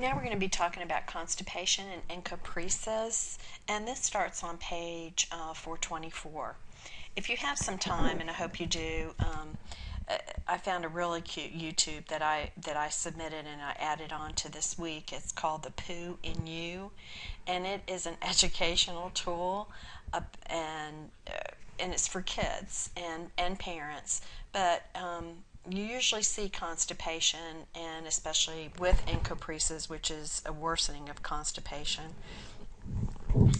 Now we're going to be talking about constipation and encopresis, and this starts on page 424. If you have some time, and I hope you do, I found a really cute YouTube that I submitted and I added on to this week. It's called The Poo in You, and it is an educational tool, and it's for kids and parents. But you usually see constipation, and especially with encopresis, which is a worsening of constipation,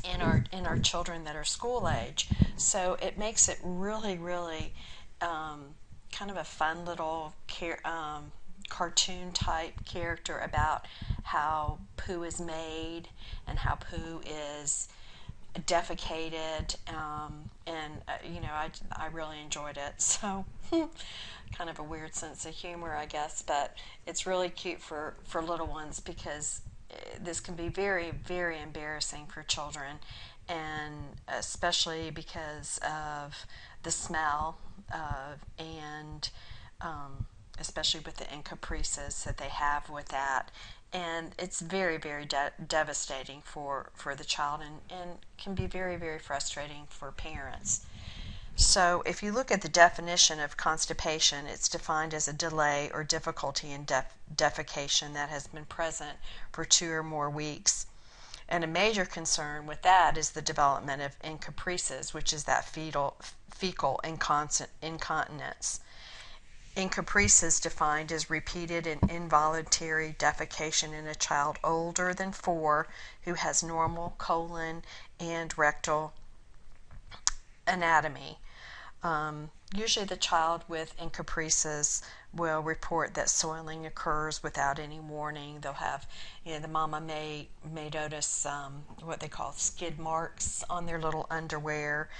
in our children that are school age. So it makes it really, really kind of a fun little cartoon type character about how poo is made and how poo is defecated, and I really enjoyed it. So kind of a weird sense of humor, I guess, but it's really cute for little ones, because this can be very, very embarrassing for children, and especially because of the smell and especially with the encopresis that they have with that. And it's very, very devastating for the child, and can be very, very frustrating for parents. So if you look at the definition of constipation, it's defined as a delay or difficulty in defecation that has been present for 2 or more weeks. And a major concern with that is the development of encopresis, which is that fecal incontinence. Encopresis defined as repeated and involuntary defecation in a child older than 4 who has normal colon and rectal anatomy. Usually the child with encopresis will report that soiling occurs without any warning. They'll have, the mama may notice what they call skid marks on their little underwear.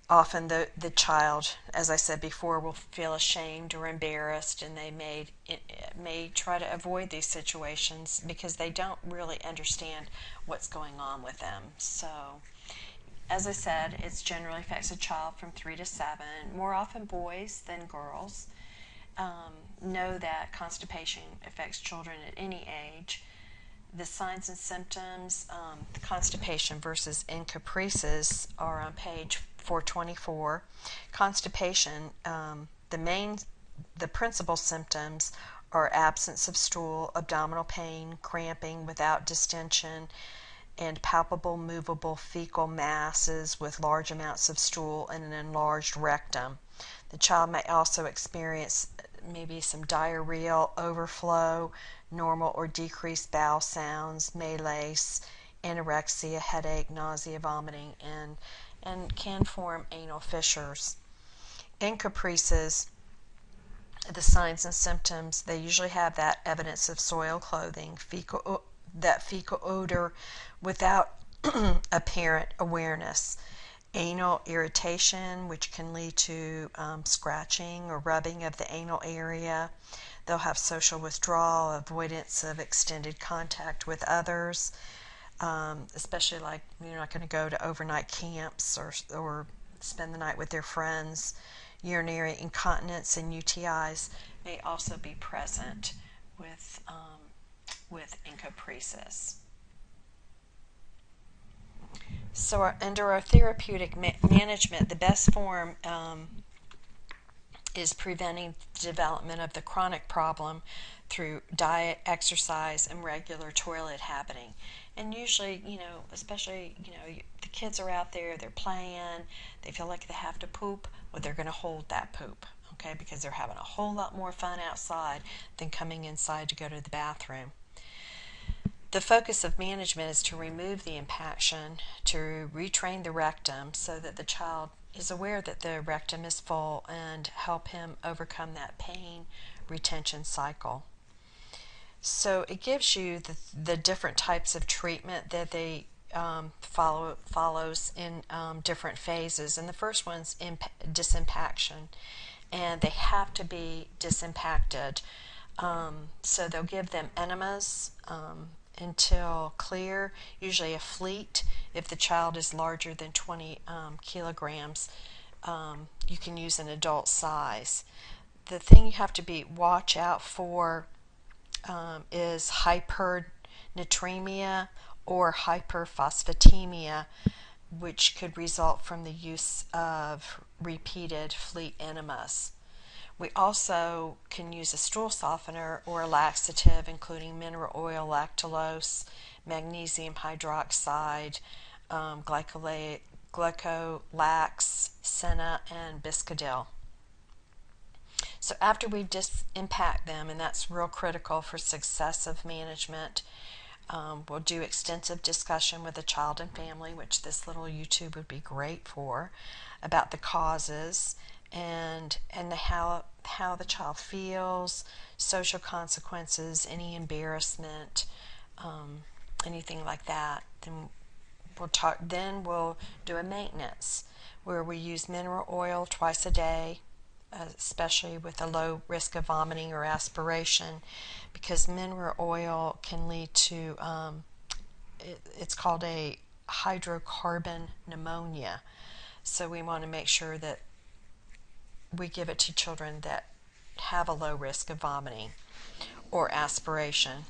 Often the child, as I said before, will feel ashamed or embarrassed, and they may try to avoid these situations because they don't really understand what's going on with them. So, as I said, it generally affects a child from 3 to 7, more often boys than girls. Know that constipation affects children at any age. The signs and symptoms, constipation versus encopresis, are on page 424. Constipation, the principal symptoms are absence of stool, abdominal pain, cramping without distension, and palpable, movable fecal masses with large amounts of stool and an enlarged rectum. The child may also experience maybe some diarrheal overflow, normal or decreased bowel sounds, malaise, anorexia, headache, nausea, vomiting, and can form anal fissures. Encopresis, the signs and symptoms, they usually have that evidence of soiled clothing, fecal odor without apparent awareness, anal irritation, which can lead to scratching or rubbing of the anal area. They'll have social withdrawal, avoidance of extended contact with others, especially like you're not going to go to overnight camps or spend the night with their friends. Urinary incontinence and UTIs may also be present with encopresis. So under our therapeutic management, the best form is preventing the development of the chronic problem through diet, exercise, and regular toilet habiting. And usually, especially, the kids are out there, they're playing, they feel like they have to poop, well, they're going to hold that poop, okay, because they're having a whole lot more fun outside than coming inside to go to the bathroom. The focus of management is to remove the impaction, to retrain the rectum so that the child is aware that the rectum is full, and help him overcome that pain retention cycle. So it gives you the different types of treatment that they follows in different phases. And the first one's disimpaction, and they have to be disimpacted. So they'll give them enemas until clear, usually a fleet. If the child is larger than 20 kilograms, you can use an adult size. The thing you have to watch out for is hypernatremia or hyperphosphatemia, which could result from the use of repeated fleet enemas. We also can use a stool softener or a laxative, including mineral oil, lactulose, magnesium hydroxide, glycolax, senna, and biscadil. So after we've impact them, and that's real critical for successive management, we'll do extensive discussion with the child and family, which this little YouTube would be great for, about the causes and how the child feels, social consequences, any embarrassment, anything like that. Then we'll do a maintenance where we use mineral oil twice a day, especially with a low risk of vomiting or aspiration, because mineral oil can lead to, it's called a hydrocarbon pneumonia. So we want to make sure that we give it to children that have a low risk of vomiting or aspiration.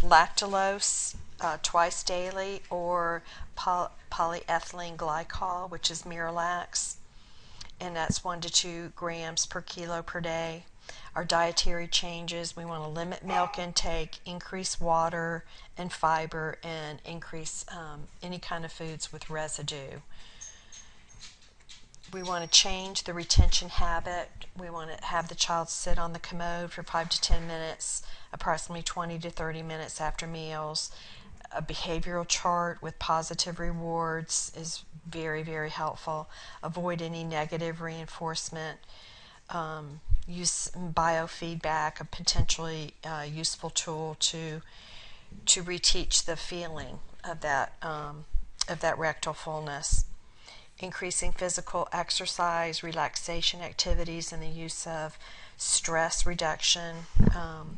Lactulose twice daily, or polyethylene glycol, which is Miralax, and that's 1 to 2 grams per kilo per day. Our dietary changes: we want to limit milk intake, increase water and fiber, and increase any kind of foods with residue. We want to change the retention habit. We want to have the child sit on the commode for 5 to 10 minutes, approximately 20 to 30 minutes after meals. A behavioral chart with positive rewards is very, very helpful. Avoid any negative reinforcement. Use biofeedback, a potentially useful tool to reteach the feeling of that rectal fullness. Increasing physical exercise, relaxation activities, and the use of stress reduction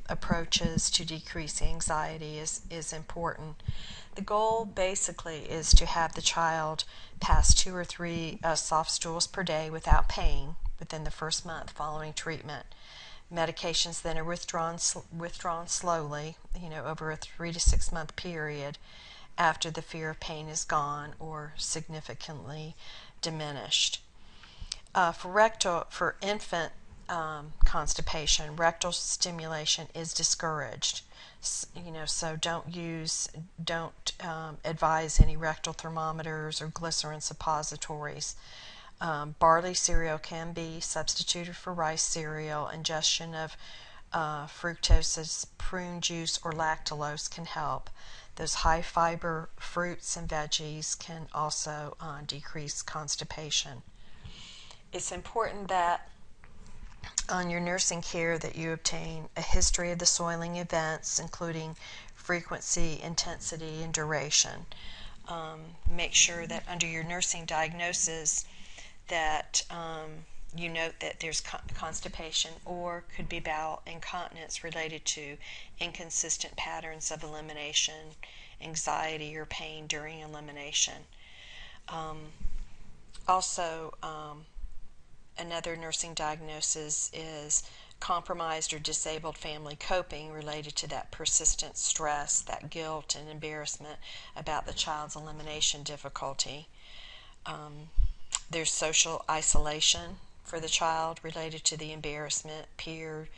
approaches to decrease anxiety is important. The goal basically is to have the child pass 2 or 3 soft stools per day without pain within the first month following treatment. Medications then are withdrawn slowly, over a 3 to 6 month period, after the fear of pain is gone or significantly diminished. For infant constipation, rectal stimulation is discouraged. So don't advise any rectal thermometers or glycerin suppositories. Barley cereal can be substituted for rice cereal. Ingestion of fructose, prune juice, or lactulose can help. Those high fiber fruits and veggies can also decrease constipation. It's important that on your nursing care that you obtain a history of the soiling events, including frequency, intensity, and duration. Make sure that under your nursing diagnosis that you note that there's constipation or could be bowel incontinence related to inconsistent patterns of elimination, anxiety, or pain during elimination. Also, another nursing diagnosis is compromised or disabled family coping related to that persistent stress, that guilt and embarrassment about the child's elimination difficulty. There's social isolation for the child related to the embarrassment, peer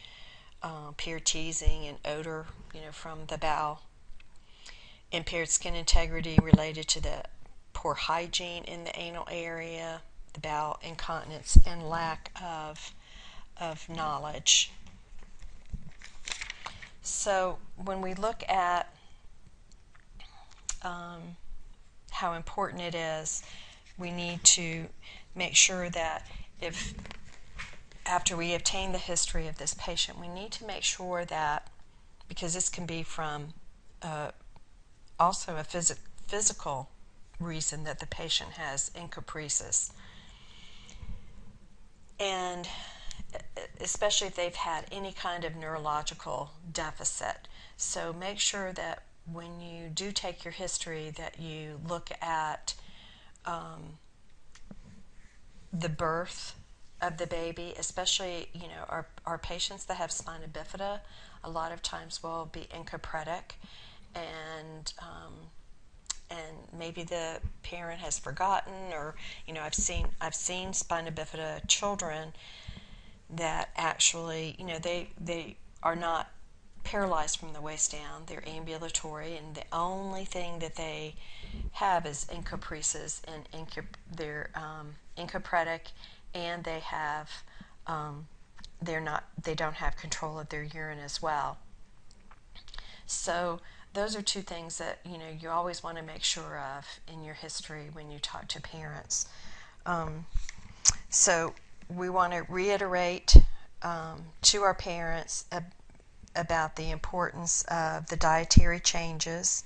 teasing, and odor, from the bowel. Impaired skin integrity related to the poor hygiene in the anal area, the bowel incontinence, and lack of knowledge. So when we look at how important it is, we need to make sure that if after we obtain the history of this patient, we need to make sure that, because this can be from also a physical reason that the patient has encopresis, and especially if they've had any kind of neurological deficit. So make sure that when you do take your history that you look at the birth of the baby, especially, our patients that have spina bifida, a lot of times will be encopretic, and maybe the parent has forgotten, or I've seen spina bifida children that actually, they are not paralyzed from the waist down. They're ambulatory, and the only thing that they have is encopresis, and they're encopretic, and they don't have control of their urine as well. So those are two things that you always want to make sure of in your history when you talk to parents. So we want to reiterate to our parents about the importance of the dietary changes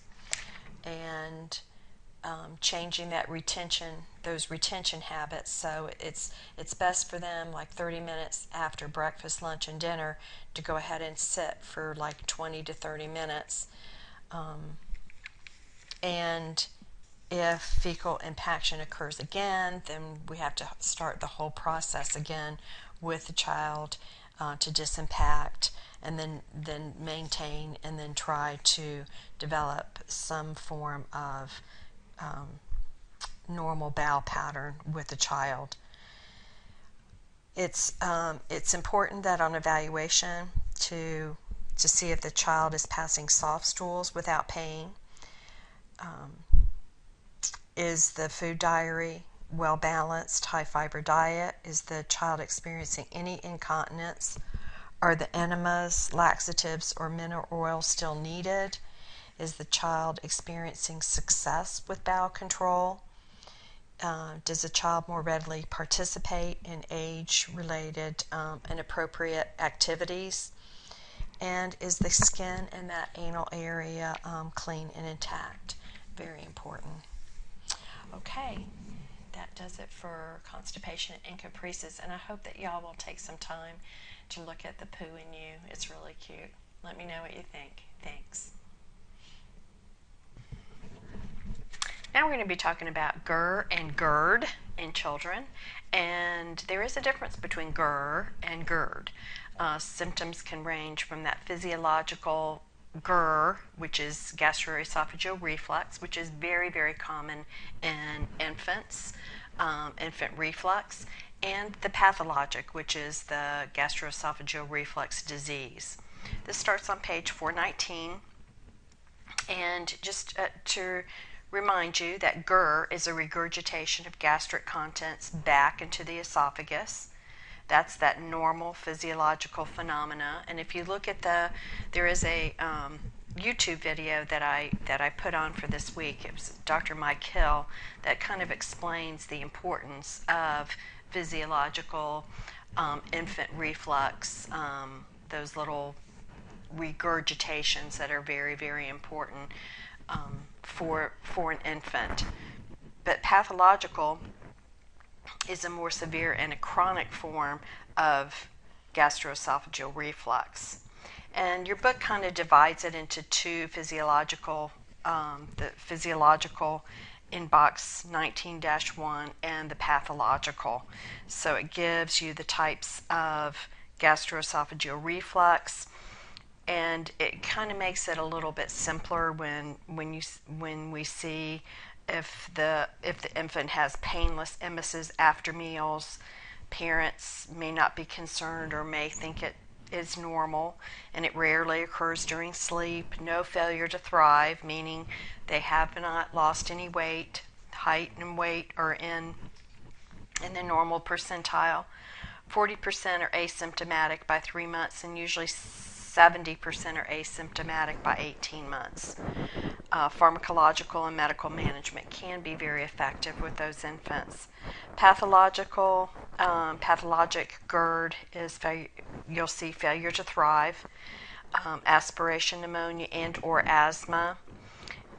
and changing those retention habits. So it's best for them, like 30 minutes after breakfast, lunch, and dinner, to go ahead and sit for like 20 to 30 minutes. And if fecal impaction occurs again, then we have to start the whole process again with the child to disimpact, and then maintain, and then try to develop some form of normal bowel pattern with the child. It's important that on evaluation to see if the child is passing soft stools without pain. Is the food diary well balanced, high fiber diet? Is the child experiencing any incontinence? Are the enemas, laxatives, or mineral oil still needed? Is the child experiencing success with bowel control? Does the child more readily participate in age-related inappropriate activities? And is the skin in that anal area clean and intact? Very important. Okay, that does it for constipation and encopresis, and I hope that y'all will take some time to look at the poo in you. It's really cute. Let me know what you think. Thanks. Now we're going to be talking about GER and GERD in children, and there is a difference between GER and GERD. Symptoms can range from that physiological GER, which is gastroesophageal reflux, which is very, very common in infants, infant reflux, and the pathologic, which is the gastroesophageal reflux disease. This starts on page 419, and just to remind you that GER is a regurgitation of gastric contents back into the esophagus. That's that normal physiological phenomena. And if you look at there is a YouTube video that I put on for this week. It was Dr. Mike Hill that kind of explains the importance of physiological infant reflux, those little regurgitations that are very, very important for an infant. But pathological is a more severe and a chronic form of gastroesophageal reflux. And your book kind of divides it into two physiological, the physiological in box 19-1 and the pathological. So it gives you the types of gastroesophageal reflux, and it kind of makes it a little bit simpler when we see if the infant has painless emesis after meals. Parents may not be concerned or may think it is normal, and it rarely occurs during sleep. No failure to thrive, meaning they have not lost any weight. Height and weight are in the normal percentile. 40% are asymptomatic by 3 months, and usually 70% are asymptomatic by 18 months. Pharmacological and medical management can be very effective with those infants. Pathologic GERD is you'll see failure to thrive, aspiration pneumonia and or asthma,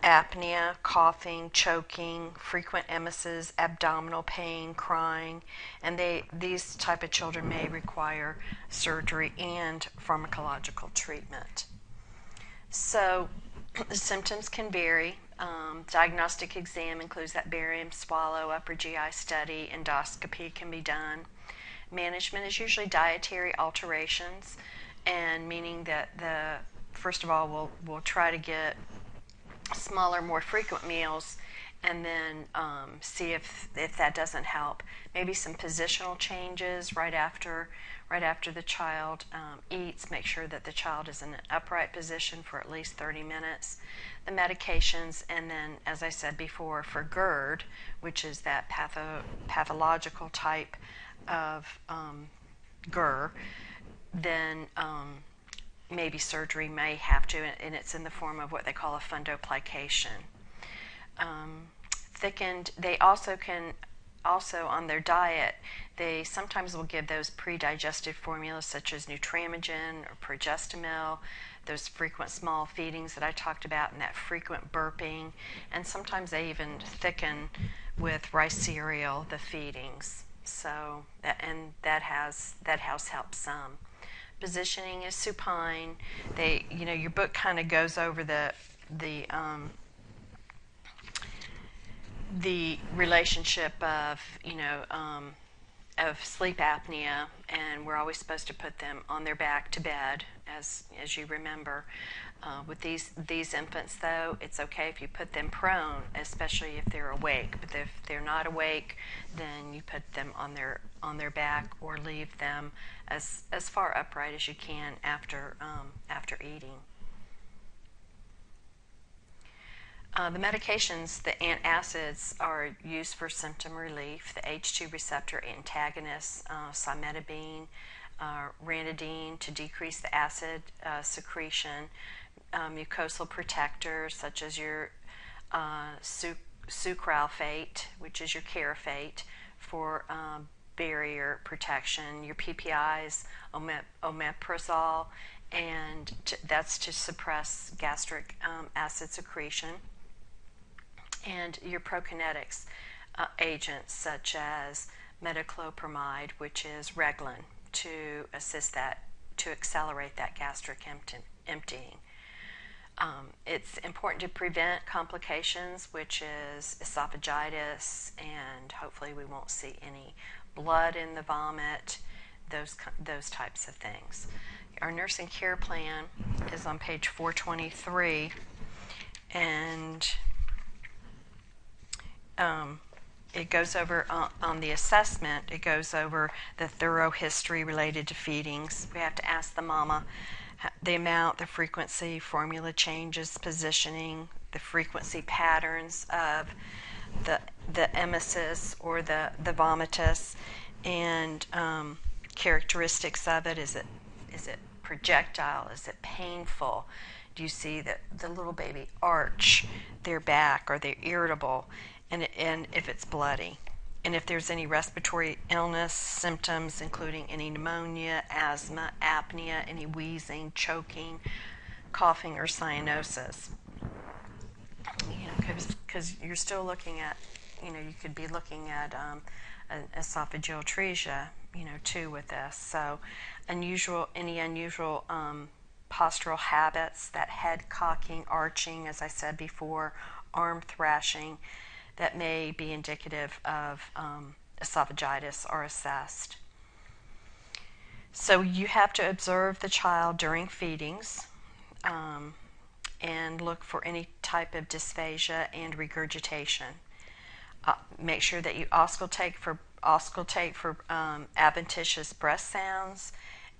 apnea, coughing, choking, frequent emesis, abdominal pain, crying, and these type of children may require surgery and pharmacological treatment. So the symptoms can vary. Diagnostic exam includes that barium swallow, upper GI study, endoscopy can be done. Management is usually dietary alterations, and meaning that first of all, we'll try to get smaller, more frequent meals, and then see if that doesn't help. Maybe some positional changes right after the child eats. Make sure that the child is in an upright position for at least 30 minutes. The medications, and then, as I said before, for GERD, which is that pathological type of GER, then maybe surgery may have to, and it's in the form of what they call a fundoplication. Thickened, they also on their diet, they sometimes will give those pre-digested formulas such as Nutramigen or Progestamil, those frequent small feedings that I talked about, and that frequent burping, and sometimes they even thicken with rice cereal the feedings. So that has helped some. Positioning is supine. Your book kind of goes over the relationship of sleep apnea, and we're always supposed to put them on their back to bed, as you remember. With these infants, though, it's okay if you put them prone, especially if they're awake. But if they're not awake, then you put them on their back, or leave them as far upright as you can after eating. The medications, the antacids, are used for symptom relief. The H2 receptor antagonists, cimetidine, ranitidine, to decrease the acid secretion. Mucosal protectors such as your sucralfate, which is your Carafate, for barrier protection. Your PPIs, omeprazole, and that's to suppress gastric acid secretion. And your prokinetics agents such as metoclopramide, which is Reglan, to assist that, to accelerate that gastric emptying. It's important to prevent complications, which is esophagitis, and hopefully we won't see any blood in the vomit, those types of things. Our nursing care plan is on page 423, and it goes over on the assessment, it goes over the thorough history related to feedings. We have to ask the mama the amount, the frequency, formula changes, positioning, the frequency patterns of the emesis or the vomitus, and characteristics of it. Is it projectile? Is it painful? Do you see the little baby arch their back? Are they irritable? And if it's bloody. And if there's any respiratory illness symptoms, including any pneumonia, asthma, apnea, any wheezing, choking, coughing, or cyanosis. Because you're still looking at, you could be looking at an esophageal atresia, too, with this. So any unusual postural habits, that head cocking, arching, as I said before, arm thrashing, that may be indicative of esophagitis, are assessed. So you have to observe the child during feedings and look for any type of dysphagia and regurgitation. Make sure that you auscultate for adventitious breath sounds,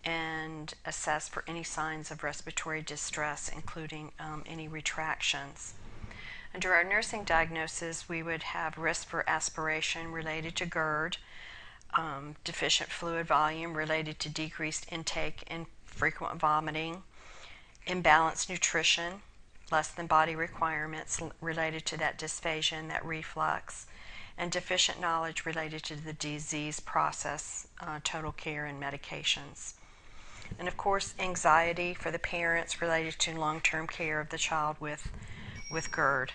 and assess for any signs of respiratory distress, including any retractions. Under our nursing diagnosis, we would have risk for aspiration related to GERD, deficient fluid volume related to decreased intake and frequent vomiting, imbalanced nutrition, less than body requirements related to that dysphagia and that reflux, and deficient knowledge related to the disease process, total care, and medications. And of course, anxiety for the parents related to long-term care of the child with GERD.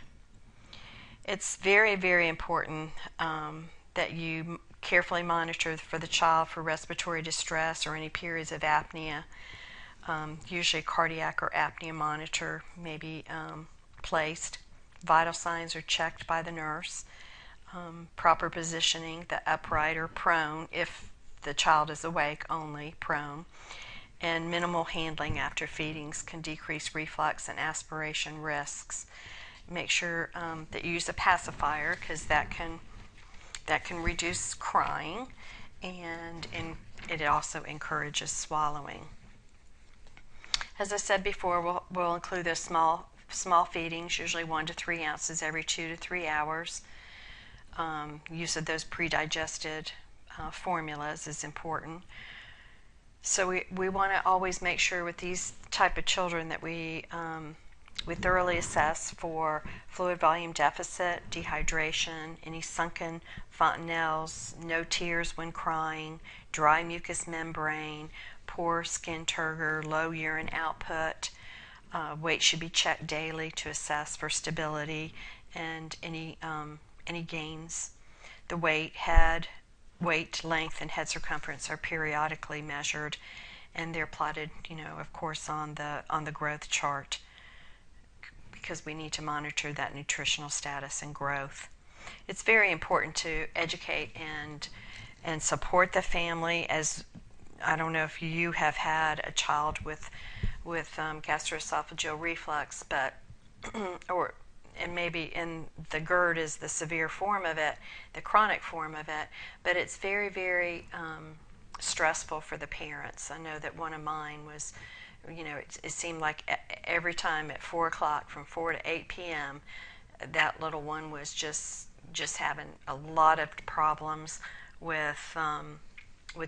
It's very, very important that you carefully monitor for the child for respiratory distress or any periods of apnea. Usually a cardiac or apnea monitor may be placed. Vital signs are checked by the nurse. Proper positioning, the upright or prone, if the child is awake only, prone. And minimal handling after feedings can decrease reflux and aspiration risks. Make sure that you use a pacifier, because that can reduce crying, and it also encourages swallowing. As I said before, we'll include those small feedings, usually 1 to 3 ounces every 2 to 3 hours. Use of those pre-digested formulas is important. So we want to always make sure with these type of children that we thoroughly assess for fluid volume deficit, dehydration, any sunken fontanelles, no tears when crying, dry mucous membrane, poor skin turgor, low urine output. Weight should be checked daily to assess for stability and any gains. The weight, length, and head circumference are periodically measured, and they're plotted, of course, on the growth chart, because we need to monitor that nutritional status and growth. It's very important to educate and support the family. As I don't know if you have had a child with gastroesophageal reflux, but and maybe in the GERD is the severe form of it, the chronic form of it, but it's very, very stressful for the parents. I know that one of mine was, it seemed like every time at 4 o'clock, from 4 to 8 p.m., that little one was just having a lot of problems with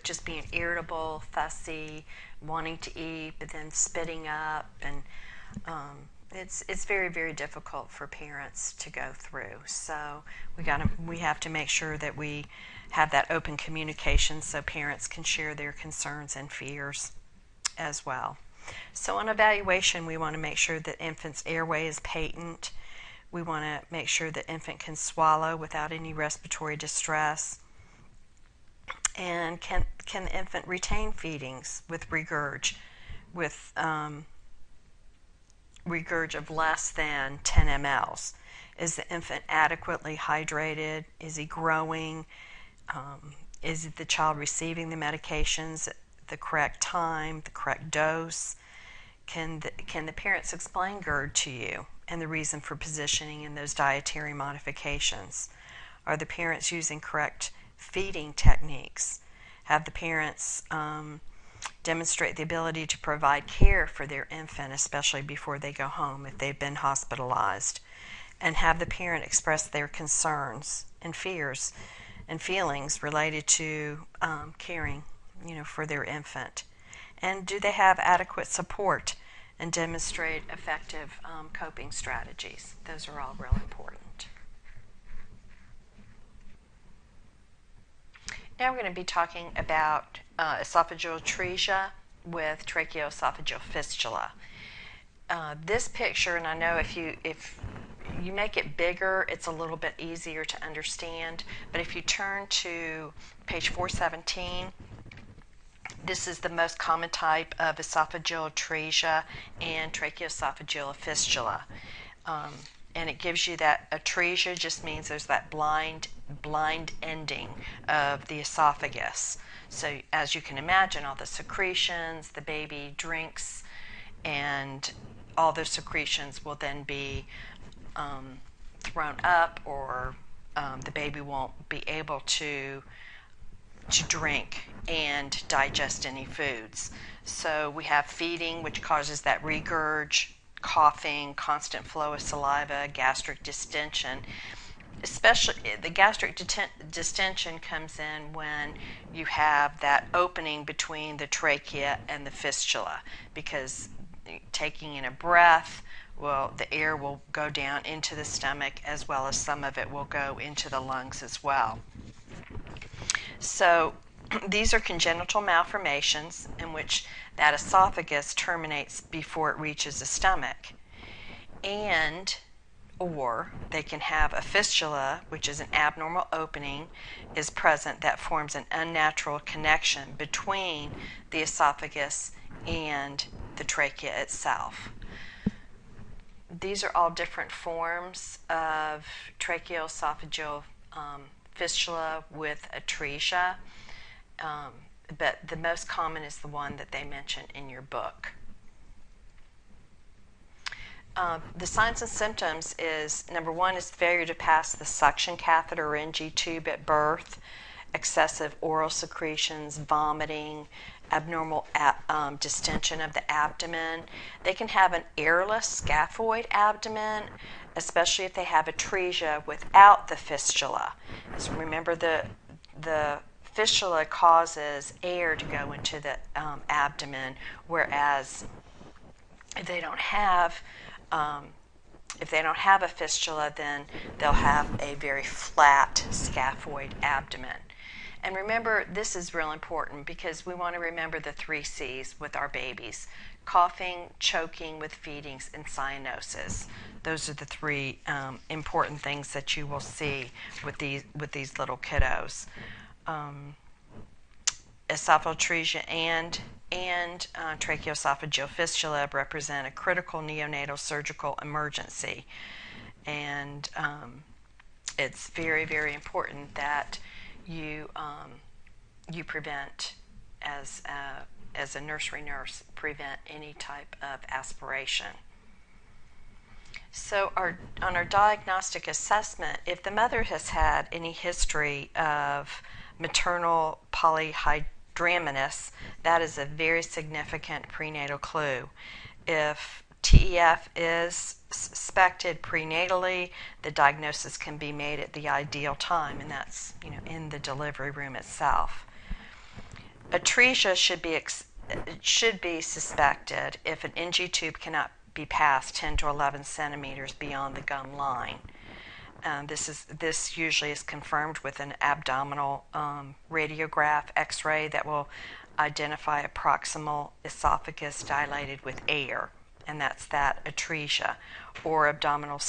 just being irritable, fussy, wanting to eat, but then spitting up, and it's very, very difficult for parents to go through. So we have to make sure that we have that open communication so parents can share their concerns and fears as well. So on evaluation, we want to make sure that infant's airway is patent. We want to make sure that infant can swallow without any respiratory distress. And can the infant retain feedings with regurg, with regurg of less than 10 mLs? Is the infant adequately hydrated? Is he growing? Is the child receiving the medications at the correct time, the correct dose? Can the parents explain GERD to you and the reason for positioning in those dietary modifications? Are the parents using correct feeding techniques? Have the parents demonstrate the ability to provide care for their infant, especially before they go home if they've been hospitalized? And have the parent express their concerns and fears and feelings related to caring, for their infant? And do they have adequate support and demonstrate effective coping strategies? Those are all real important. Now we're going to be talking about esophageal atresia with tracheoesophageal fistula. This picture, and I know if you make it bigger, it's a little bit easier to understand, but if you turn to page 417, this is the most common type of esophageal atresia and tracheoesophageal fistula. And it gives you that atresia just means there's that blind ending of the esophagus. So as you can imagine, all the secretions, the baby drinks, and all those secretions will then be thrown up, or the baby won't be able to drink and digest any foods. So we have feeding, which causes that regurg, coughing, constant flow of saliva, gastric distension. Especially the gastric distension comes in when you have that opening between the trachea and the fistula, because taking in a breath, the air will go down into the stomach, as well as some of it will go into the lungs as well. So these are congenital malformations in which that esophagus terminates before it reaches the stomach. Or they can have a fistula, which is an abnormal opening, is present that forms an unnatural connection between the esophagus and the trachea itself. These are all different forms of tracheoesophageal fistula with atresia. but the most common is the one that they mention in your book. The signs and symptoms is, number one is failure to pass the suction catheter or NG tube at birth, excessive oral secretions, vomiting, abnormal distension of the abdomen. They can have an airless scaphoid abdomen, especially if they have atresia without the fistula. So remember, the fistula causes air to go into the abdomen, whereas if they don't have a fistula, then they'll have a very flat scaphoid abdomen. And remember, this is real important because we want to remember the 3 C's with our babies: coughing, choking with feedings, and cyanosis. Those are the 3 important things that you will see with these little kiddos. Esophagotresia and tracheoesophageal fistula represent a critical neonatal surgical emergency, and it's very, very important that you prevent, as a nursery nurse, prevent any type of aspiration. So on our diagnostic assessment, if the mother has had any history of maternal polyhydramnios, that is a very significant prenatal clue. If TEF is suspected prenatally, the diagnosis can be made at the ideal time, and that's in the delivery room itself. Atresia should be suspected if an NG tube cannot be passed 10 to 11 centimeters beyond the gum line. This usually is confirmed with an abdominal radiograph X-ray that will identify a proximal esophagus dilated with air, and that's that atresia, or abdominal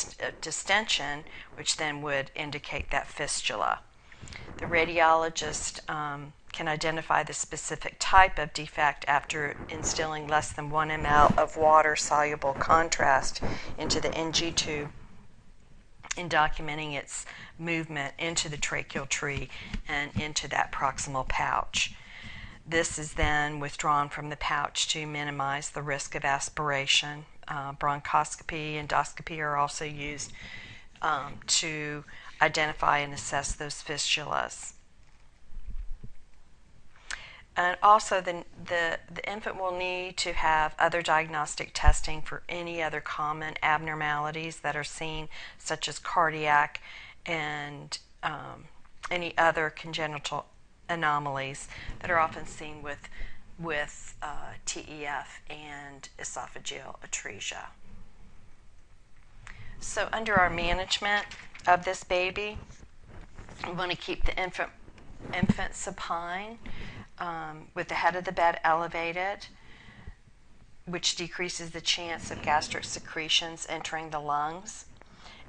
distension, which then would indicate that fistula. The radiologist can identify the specific type of defect after instilling less than 1 ml of water-soluble contrast into the NG tube in documenting its movement into the tracheal tree and into that proximal pouch. This is then withdrawn from the pouch to minimize the risk of aspiration. Bronchoscopy, endoscopy are also used to identify and assess those fistulas. And also the infant will need to have other diagnostic testing for any other common abnormalities that are seen, such as cardiac and any other congenital anomalies that are often seen with TEF and esophageal atresia. So under our management of this baby, we want to keep the infant supine, with the head of the bed elevated, which decreases the chance of gastric secretions entering the lungs.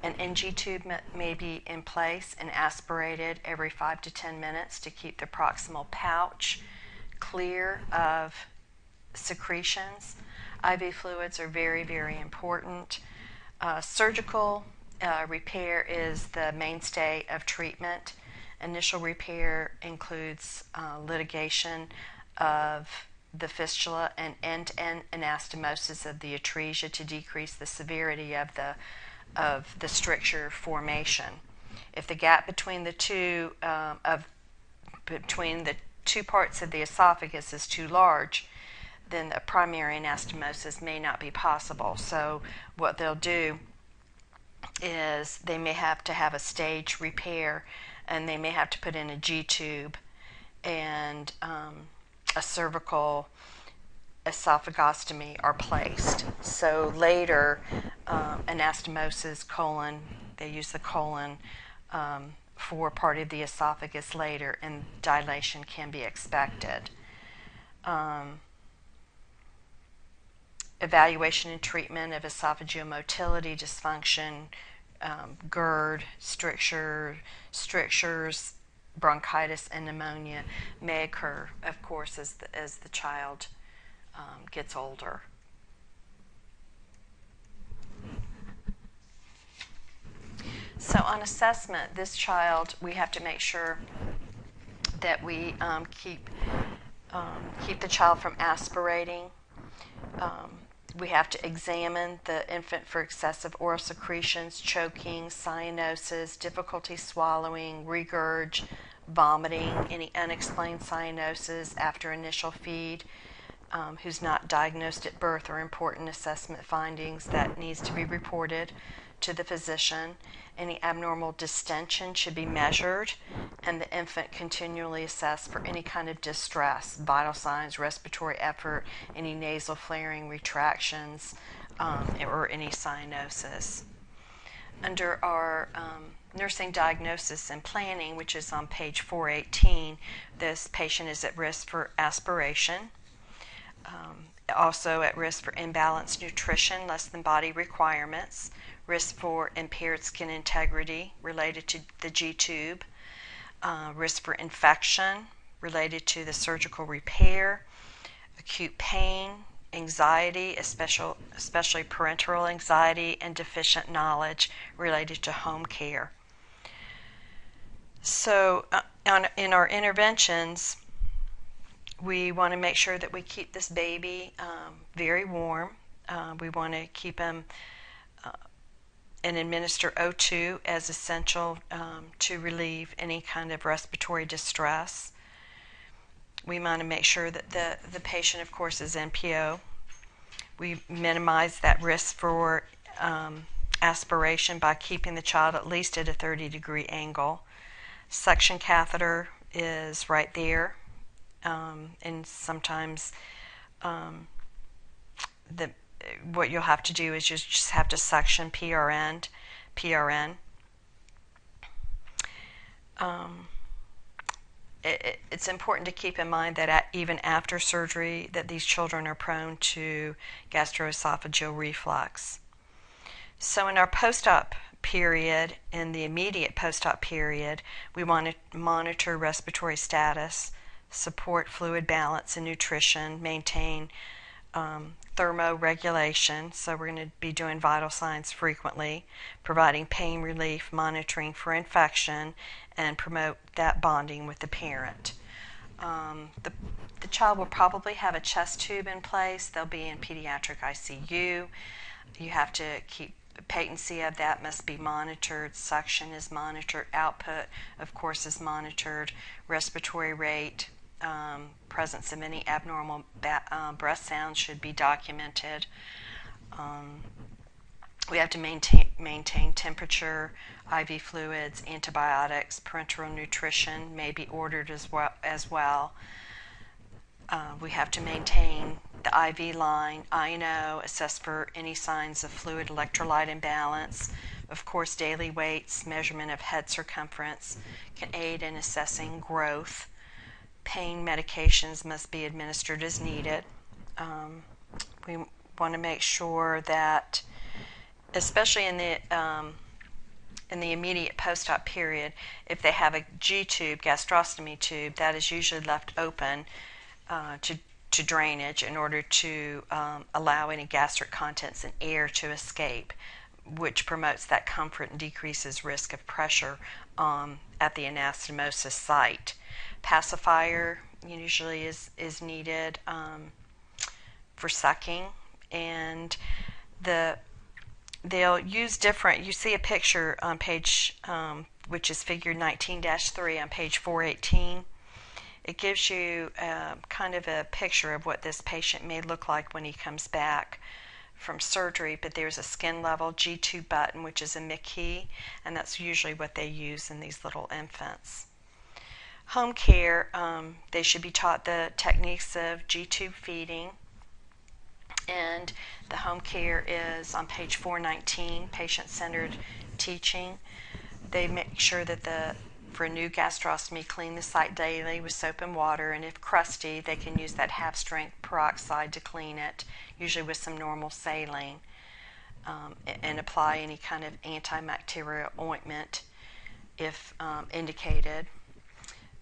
An NG tube may be in place and aspirated every 5 to 10 minutes to keep the proximal pouch clear of secretions. IV fluids are very, very important. Surgical repair is the mainstay of treatment. Initial repair includes litigation of the fistula and end-to-end anastomosis of the atresia to decrease the severity of the stricture formation. If the gap between the two parts of the esophagus is too large, then the primary anastomosis may not be possible. So what they'll do is they may have to have a stage repair, and they may have to put in a G-tube and a cervical esophagostomy are placed. So later, anastomosis, colon, they use the colon for part of the esophagus later, and dilation can be expected. Evaluation and treatment of esophageal motility dysfunction, GERD, strictures, bronchitis, and pneumonia may occur, of course, as the child gets older. So on assessment, this child, we have to make sure that we keep Keep the child from aspirating. We have to examine the infant for excessive oral secretions, choking, cyanosis, difficulty swallowing, regurg, vomiting, any unexplained cyanosis after initial feed, who's not diagnosed at birth, or important assessment findings that needs to be reported to the physician. Any abnormal distension should be measured, and the infant continually assessed for any kind of distress, vital signs, respiratory effort, any nasal flaring, retractions, or any cyanosis. Under our nursing diagnosis and planning, which is on page 418, this patient is at risk for aspiration. Also at risk for imbalanced nutrition, less than body requirements, risk for impaired skin integrity related to the G-tube, risk for infection related to the surgical repair, acute pain, anxiety, especially parenteral anxiety, and deficient knowledge related to home care. So in our interventions, we want to make sure that we keep this baby very warm. We want to keep him and administer O2 as essential to relieve any kind of respiratory distress. We want to make sure that the patient, of course, is NPO. We minimize that risk for aspiration by keeping the child at least at a 30-degree angle. Suction catheter is right there. And sometimes what you'll have to do is just have to suction PRN. It's important to keep in mind that even after surgery, that these children are prone to gastroesophageal reflux. So in our post-op period, in the immediate post-op period, we want to monitor respiratory status, support fluid balance and nutrition, maintain thermoregulation, so we're going to be doing vital signs frequently, providing pain relief, monitoring for infection, and promote that bonding with the parent. The child will probably have a chest tube in place. They'll be in pediatric ICU. You have to keep patency of that must be monitored. Suction is monitored. Output, of course, is monitored. Respiratory rate, presence of any abnormal breath sounds should be documented. We have to maintain temperature, IV fluids, antibiotics, parenteral nutrition may be ordered as well. We have to maintain the IV line, INO, assess for any signs of fluid electrolyte imbalance. Of course, daily weights, measurement of head circumference can aid in assessing growth. Pain medications must be administered as needed. We want to make sure that, especially in the immediate post-op period, if they have a G-tube, gastrostomy tube, that is usually left open to drainage in order to allow any gastric contents and air to escape, which promotes that comfort and decreases risk of pressure at the anastomosis site. Pacifier usually is needed for sucking, and they'll use different, you see a picture on page, which is figure 19-3 on page 418. It gives you kind of a picture of what this patient may look like when he comes back from surgery, but there's a skin level G-tube button, which is a McKee, and that's usually what they use in these little infants. Home care, they should be taught the techniques of G-tube feeding, and the home care is on page 419, patient-centered teaching. They make sure that for a new gastrostomy, clean the site daily with soap and water, and if crusty, they can use that half-strength peroxide to clean it, usually with some normal saline, and apply any kind of antibacterial ointment if indicated.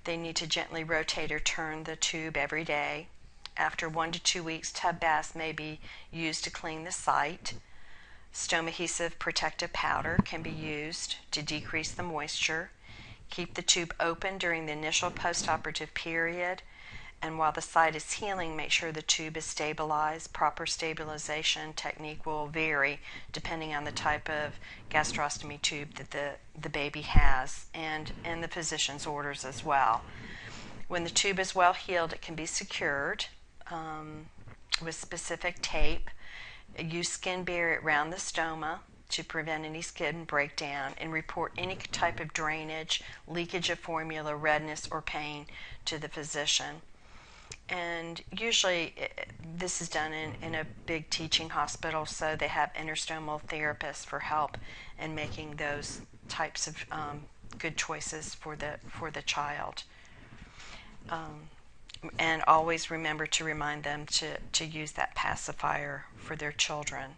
They need to gently rotate or turn the tube every day. After 1 to 2 weeks, tub baths may be used to clean the site. Stoma adhesive protective powder can be used to decrease the moisture. Keep the tube open during the initial postoperative period, And while the site is healing, make sure the tube is stabilized. Proper stabilization technique will vary depending on the type of gastrostomy tube that the baby has, and the physician's orders as well. When the tube is well healed, it can be secured with specific tape. Use skin barrier around the stoma to prevent any skin breakdown, and report any type of drainage, leakage of formula, redness, or pain to the physician. And usually this is done in a big teaching hospital, so they have interstomal therapists for help in making those types of good choices for the child. And always remember to remind them to use that pacifier for their children.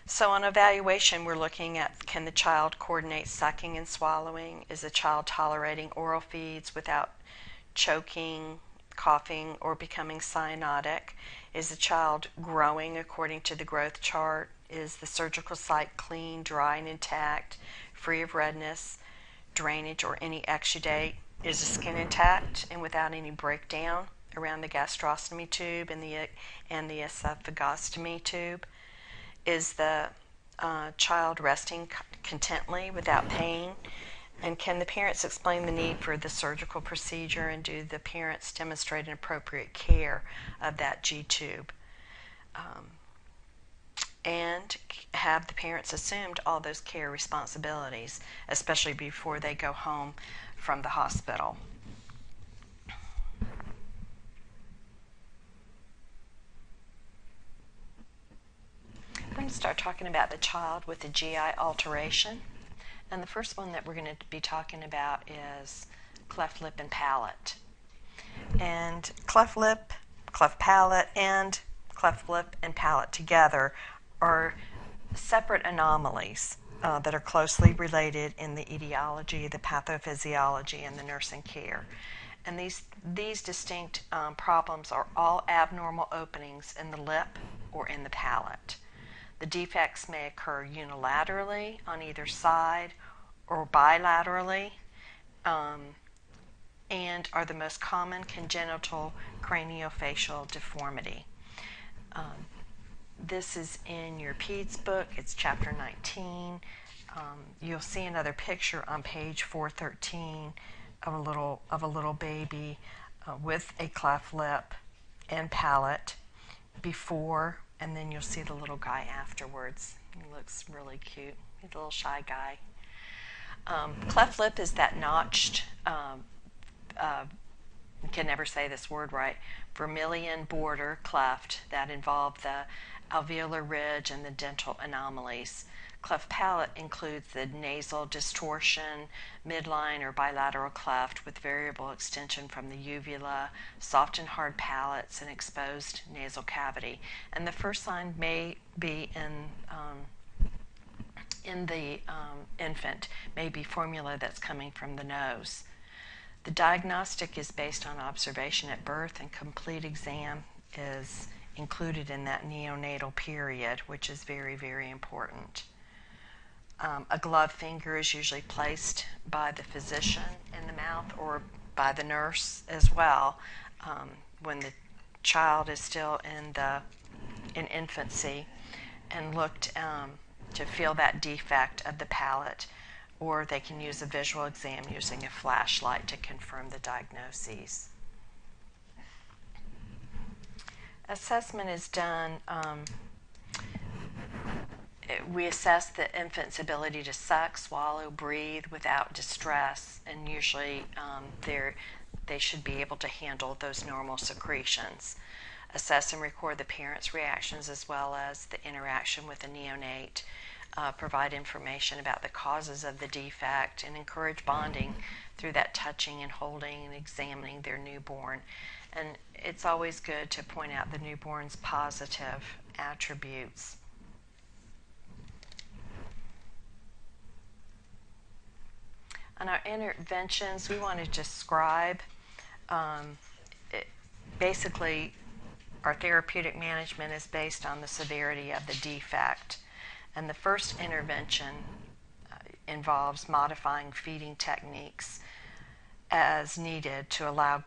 So on evaluation, we're looking at, can the child coordinate sucking and swallowing? Is the child tolerating oral feeds without choking, coughing, or becoming cyanotic? Is the child growing according to the growth chart? Is the surgical site clean, dry, and intact, free of redness, drainage, or any exudate? Is the skin intact and without any breakdown around the gastrostomy tube and the esophagostomy tube? Is the child resting contently without pain? And can the parents explain the need for the surgical procedure, and do the parents demonstrate an appropriate care of that G-tube? And have the parents assumed all those care responsibilities, especially before they go home from the hospital. I'm going to start talking about the child with a GI alteration. And the first one that we're going to be talking about is cleft lip and palate. And cleft lip, cleft palate, and cleft lip and palate together are separate anomalies that are closely related in the etiology, the pathophysiology, and the nursing care. And these distinct problems are all abnormal openings in the lip or in the palate. The defects may occur unilaterally on either side or bilaterally, and are the most common congenital craniofacial deformity. This is in your PEDS book. It's chapter 19. You'll see another picture on page 413 of a little baby with a cleft lip and palate before, and then you'll see the little guy afterwards. He looks really cute. He's a little shy guy. Cleft lip is that notched, can never say this word right, vermilion border cleft that involve the alveolar ridge and the dental anomalies. Cleft palate includes the nasal distortion, midline or bilateral cleft with variable extension from the uvula, soft and hard palates, and exposed nasal cavity. And the first sign may be in the infant, may be formula that's coming from the nose. The diagnostic is based on observation at birth, and complete exam is included in that neonatal period, which is very, very important. A gloved finger is usually placed by the physician in the mouth or by the nurse as well when the child is still in infancy, and looked to feel that defect of the palate, or they can use a visual exam using a flashlight to confirm the diagnoses. Assessment is done. We assess the infant's ability to suck, swallow, breathe without distress, and usually they should be able to handle those normal secretions. Assess and record the parent's reactions as well as the interaction with the neonate. Provide information about the causes of the defect, and encourage bonding through that touching and holding and examining their newborn. And it's always good to point out the newborn's positive attributes. On our interventions, we want to describe basically our therapeutic management is based on the severity of the defect. And the first intervention involves modifying feeding techniques as needed to allow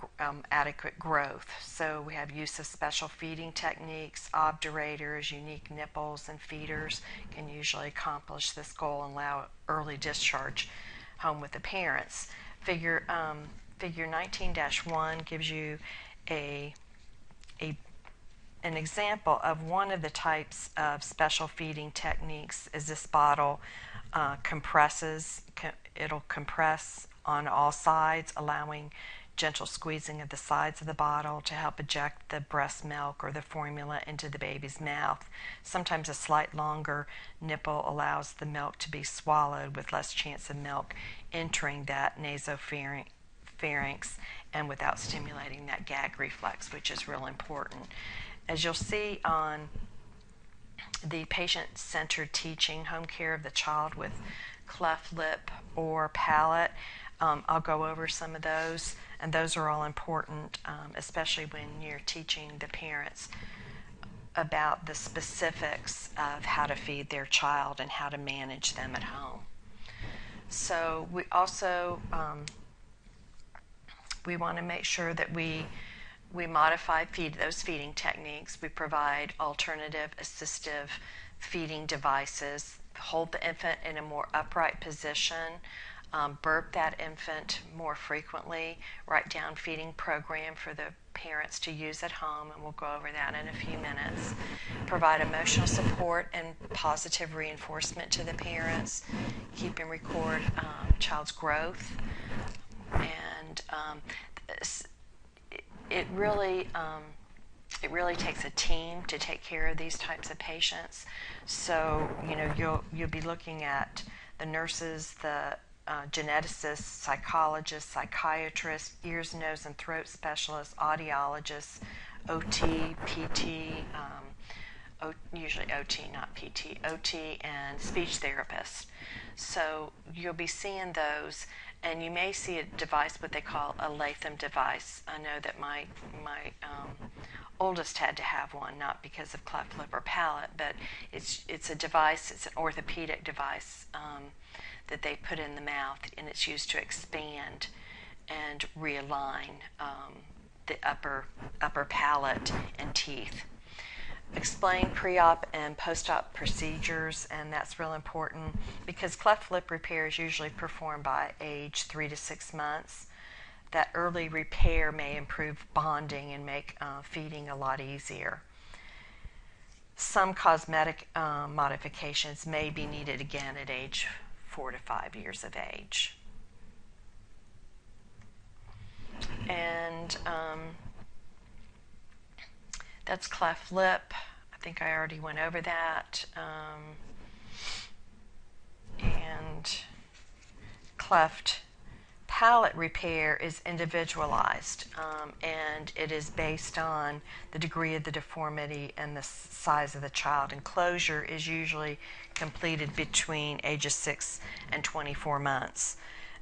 adequate growth. So we have use of special feeding techniques, obturators, unique nipples, and feeders can usually accomplish this goal and allow early discharge home with the parents. Figure 19-1 gives you an example of one of the types of special feeding techniques. Is this bottle compresses. It'll compress on all sides, allowing gentle squeezing of the sides of the bottle to help eject the breast milk or the formula into the baby's mouth. Sometimes a slight longer nipple allows the milk to be swallowed with less chance of milk entering that nasopharynx and without stimulating that gag reflex, which is real important. As you'll see on the patient-centered teaching, home care of the child with cleft lip or palate, I'll go over some of those, and those are all important, especially when you're teaching the parents about the specifics of how to feed their child and how to manage them at home. So we also we want to make sure that we modify those feeding techniques. We provide alternative assistive feeding devices, hold the infant in a more upright position, burp that infant more frequently, write down feeding program for the parents to use at home, and we'll go over that in a few minutes. Provide emotional support and positive reinforcement to the parents, keep and record child's growth, and it really takes a team to take care of these types of patients. So you'll be looking at the nurses, the geneticists, psychologists, psychiatrists, ears, nose, and throat specialists, audiologists, OT, PT, usually OT, not PT, OT, and speech therapists. So you'll be seeing those, and you may see a device, what they call a Latham device. I know that my oldest had to have one, not because of cleft lip or palate, but it's a device, it's an orthopedic device that they put in the mouth, and it's used to expand and realign the upper palate and teeth. Explain pre-op and post-op procedures, and that's real important because cleft lip repair is usually performed by age 3 to 6 months. That early repair may improve bonding and make feeding a lot easier. Some cosmetic modifications may be needed again at age 4 to 5 years of age. And that's cleft lip. I think I already went over that. And cleft palate repair is individualized, and it is based on the degree of the deformity and the size of the child. And closure is usually completed between ages 6 and 24 months.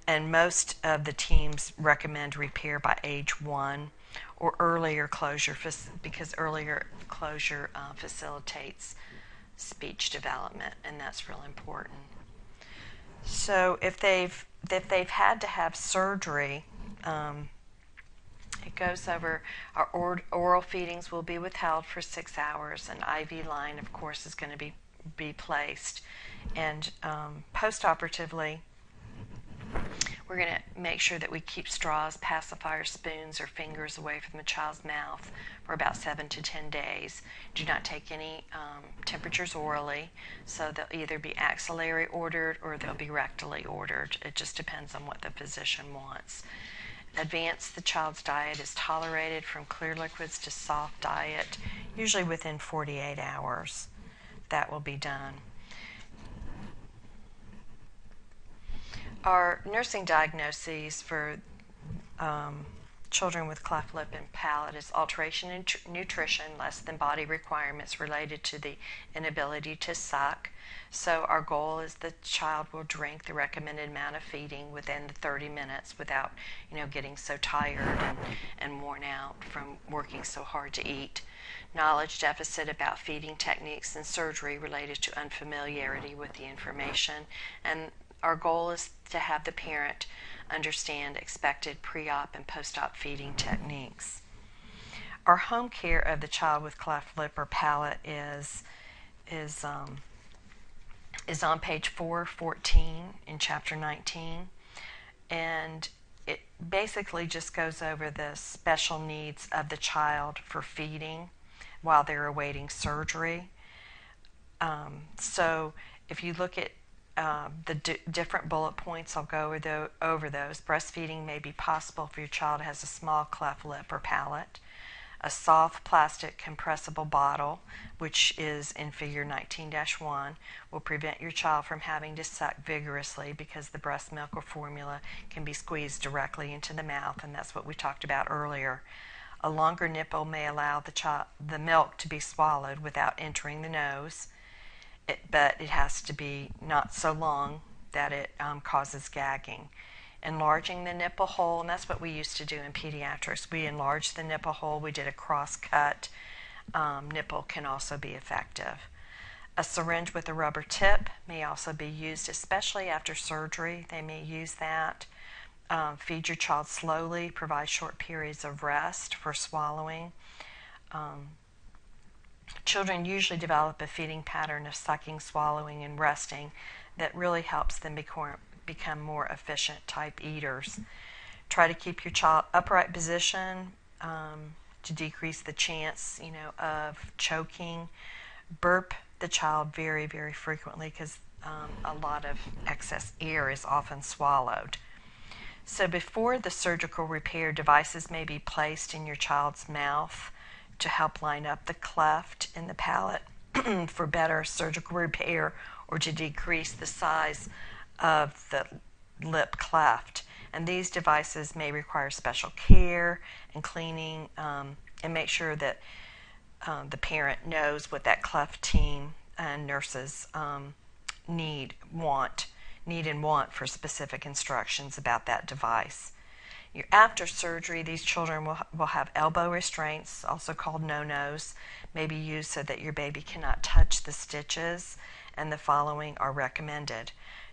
And most of the teams recommend repair by age 1 or earlier closure, because earlier closure facilitates speech development, and that's real important. So if they've had to have surgery, it goes over our oral feedings will be withheld for 6 hours. An IV line, of course, is going to be placed, and post-operatively, we're going to make sure that we keep straws, pacifiers, spoons, or fingers away from the child's mouth for about 7 to 10 days. Do not take any temperatures orally, so they'll either be axillary ordered or they'll be rectally ordered. It just depends on what the physician wants. Advance the child's diet is tolerated from clear liquids to soft diet, usually within 48 hours. That will be done. Our nursing diagnoses for children with cleft lip and palate is alteration in nutrition, less than body requirements related to the inability to suck. So our goal is the child will drink the recommended amount of feeding within the 30 minutes without, getting so tired and worn out from working so hard to eat. Knowledge deficit about feeding techniques and surgery related to unfamiliarity with the information. And our goal is to have the parent understand expected pre-op and post-op feeding techniques. Our home care of the child with cleft lip or palate is on page 414 in chapter 19, and it basically just goes over the special needs of the child for feeding while they're awaiting surgery. So if you look at the different bullet points, I'll go over those. Breastfeeding may be possible if your child has a small cleft lip or palate. A soft plastic compressible bottle, which is in figure 19-1, will prevent your child from having to suck vigorously because the breast milk or formula can be squeezed directly into the mouth, and that's what we talked about earlier. A longer nipple may allow the milk to be swallowed without entering the nose, but it has to be not so long that it causes gagging. Enlarging the nipple hole, and that's what we used to do in pediatrics. We enlarged the nipple hole. We did a cross-cut. Nipple can also be effective. A syringe with a rubber tip may also be used, especially after surgery. They may use that. Feed your child slowly. Provide short periods of rest for swallowing. Children usually develop a feeding pattern of sucking, swallowing, and resting that really helps them become more efficient type eaters. Try to keep your child upright position to decrease the chance, of choking. Burp the child very, very frequently because a lot of excess air is often swallowed. So before the surgical repair, devices may be placed in your child's mouth to help line up the cleft in the palate for better surgical repair or to decrease the size of the lip cleft. And these devices may require special care and cleaning, and make sure that the parent knows what that cleft team and nurses need and want for specific instructions about that device. After surgery, these children will have elbow restraints, also called no-nos, may be used so that your baby cannot touch the stitches, and the following are recommended.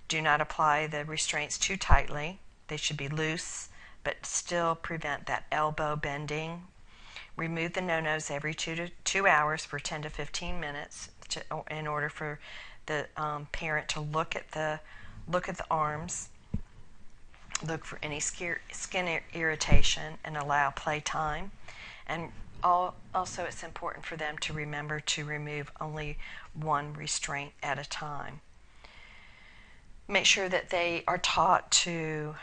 Do not apply the restraints too tightly. They should be loose, but still prevent that elbow bending. Remove the no-nos every 2 hours for 10 to 15 minutes in order for the parent to look at the arms, look for any skin irritation, and allow playtime. And also it's important for them to remember to remove only one restraint at a time. Make sure that they are taught to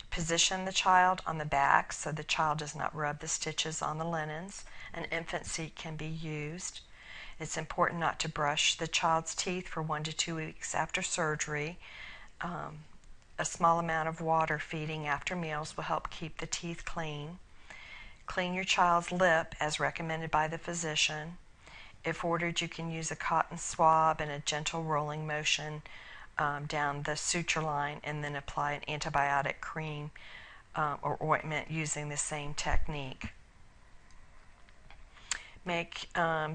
position the child on the back so the child does not rub the stitches on the linens. An infant seat can be used. It's important not to brush the child's teeth for 1 to 2 weeks after surgery. A small amount of water feeding after meals will help keep the teeth clean. Clean your child's lip as recommended by the physician. If ordered, you can use a cotton swab and a gentle rolling motion down the suture line, and then apply an antibiotic cream or ointment using the same technique. Make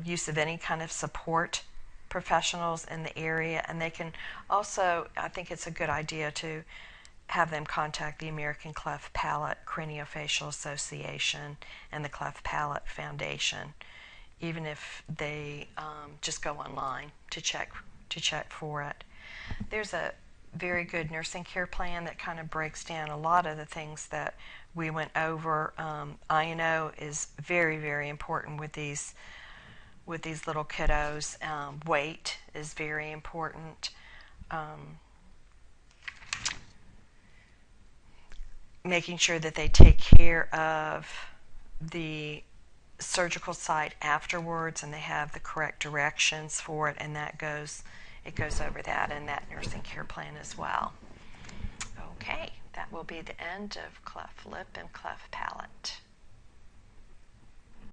use of any kind of support professionals in the area, and they can also, I think it's a good idea to have them contact the American Cleft Palate Craniofacial Association and the Cleft Palate Foundation, even if they just go online to check for it. There's a very good nursing care plan that kind of breaks down a lot of the things that we went over. I&O is very, very important with these little kiddos. Weight is very important. Making sure that they take care of the surgical site afterwards and they have the correct directions for it, and it goes over that in that nursing care plan as well. Okay, that will be the end of cleft lip and cleft palate.